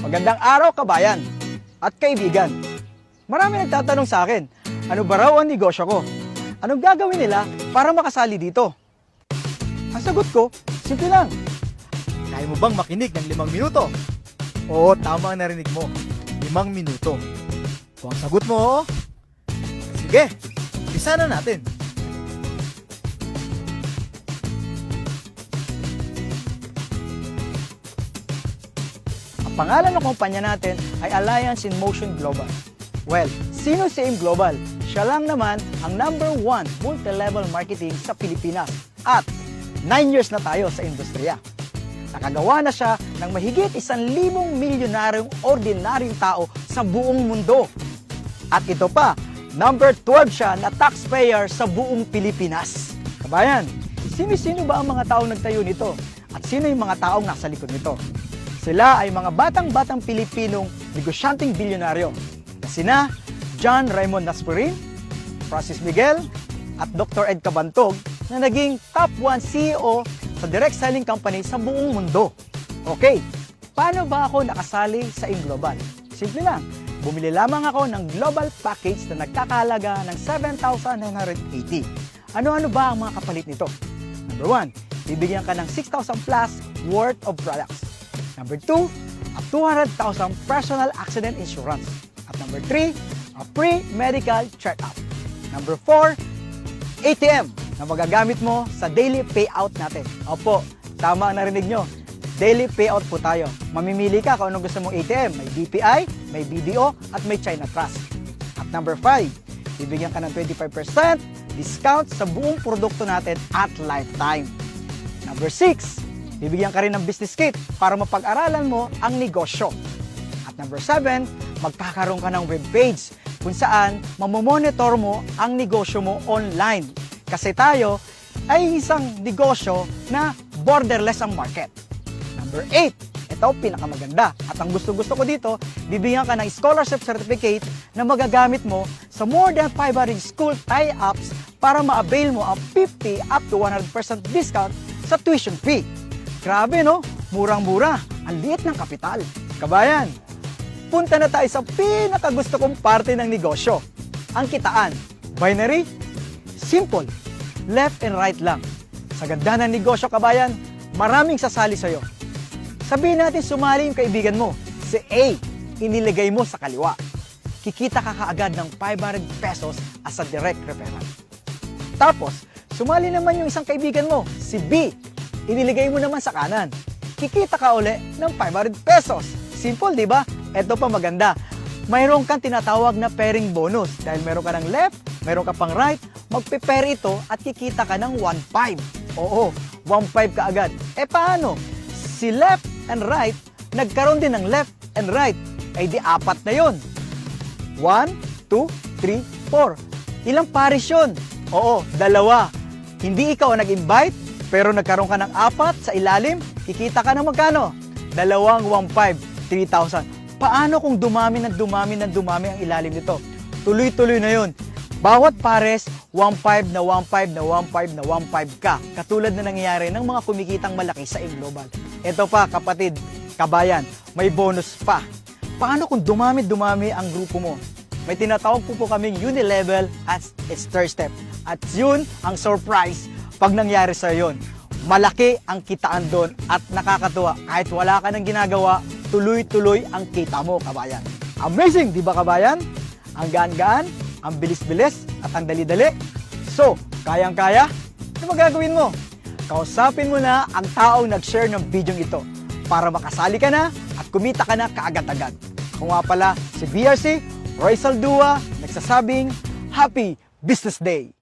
Magandang araw, kabayan at kaibigan. Marami nagtatanong sa akin, ano ba raw ang negosyo ko? Anong gagawin nila para makasali dito? Ang sagot ko, simple lang. Kaya mo bang makinig ng 5 minuto? Oo, tama ang narinig mo. 5 minuto. Kung ang sagot mo, sige, umpisa na natin. Ang pangalan ng kumpanya natin ay Alliance in Motion Global. Well, sino si AIM Global? Siya lang naman ang #1 multi-level marketing sa Pilipinas at 9 years na tayo sa industriya. Nakagawa na siya ng mahigit 1,000 milyonaryong ordinaryong tao sa buong mundo. At ito pa, #12 siya na taxpayer sa buong Pilipinas. Kabayan, sino-sino ba ang mga taong nagtayo nito? At sino yung mga taong nasa likod nito? Sila ay mga batang-batang Pilipinong negosyanteng bilyonaryo. Sina John Raymond Naspurin, Francis Miguel, at Dr. Ed Cabantog na naging top 1 CEO sa direct selling company sa buong mundo. Okay, paano ba ako nakasali sa AIM Global? Simple lang, bumili lamang ako ng global package na nagkakahalaga ng 7,980. Ano-ano ba ang mga kapalit nito? Number 1, bibigyan ka ng 6,000 plus worth of products. Number 2, a 200,000 personal accident insurance. At number 3, a free medical check-up. Number 4, ATM na magagamit mo sa daily payout natin. Opo, tama ang narinig nyo. Daily payout po tayo. Mamimili ka kung anong gusto mong ATM. May BPI, may BDO, at may China Trust. At number 5, bibigyan ka ng 25% discount sa buong produkto natin at lifetime. Number 6, bibigyan ka rin ng business kit para mapag-aralan mo ang negosyo. At number 7, magkakaroon ka ng webpage kung saan mamomonitor mo ang negosyo mo online. Kasi tayo ay isang negosyo na borderless ang market. Number 8, ito pinakamaganda. At ang gusto-gusto ko dito, bibigyan ka ng scholarship certificate na magagamit mo sa more than 500 school tie-ups para ma-avail mo ang 50 up to 100% discount sa tuition fee. Grabe no? Murang-mura. Ang liit ng kapital. Kabayan, punta na tayo sa pinakagusto kong parte ng negosyo. Ang kitaan. Binary? Simple. Left and right lang. Sa ganda ng negosyo, kabayan, maraming sasali sa'yo. Sabihin natin sumali yung kaibigan mo. Si A, iniligay mo sa kaliwa. Kikita ka kaagad ng 500 pesos as a direct referral. Tapos, sumali naman yung isang kaibigan mo, si B, iniligay mo naman sa kanan. Kikita ka uli ng 500 pesos. Simple, di ba? Ito pa maganda. Mayroon kang tinatawag na pairing bonus. Dahil meron ka ng left, meron ka pang right, magpe-pair ito at kikita ka ng 1.5. Oo, 1.5 ka agad. Eh paano? Si left and right, nagkaroon din ng left and right. Ay di 4 na yun. 1, 2, 3, 4. Ilang pares yun? Oo, 2. Hindi ikaw ang nag-invite, pero nagkaroon ka ng 4 sa ilalim, kikita ka ng magkano? 2, 1.5, 3,000. Paano kung dumami ang ilalim nito? Tuloy-tuloy na yun. Bawat pares, 1.5 na 1.5 na 1.5 na 1.5 ka. Katulad na nangyayari ng mga kumikitang malaki sa AIM Global. Ito pa, kapatid, kabayan, may bonus pa. Paano kung dumami ang grupo mo? May tinatawag po kaming unilevel as its third step. At yun ang surprise pag nangyari sa yun. Malaki ang kitaan doon at nakakatuwa. Kahit wala ka nang ginagawa, tuloy-tuloy ang kita mo, kabayan. Amazing, di ba, kabayan? Ang gaan-gaan, ang bilis-bilis, at ang dali-dali. So, kayang-kaya? Ano magagawin mo? Kausapin mo na ang taong nag-share ng video ito para makasali ka na at kumita ka na kaagad-agad. Ako nga pala si BRC, Roy Saldua, nagsasabing Happy Business Day!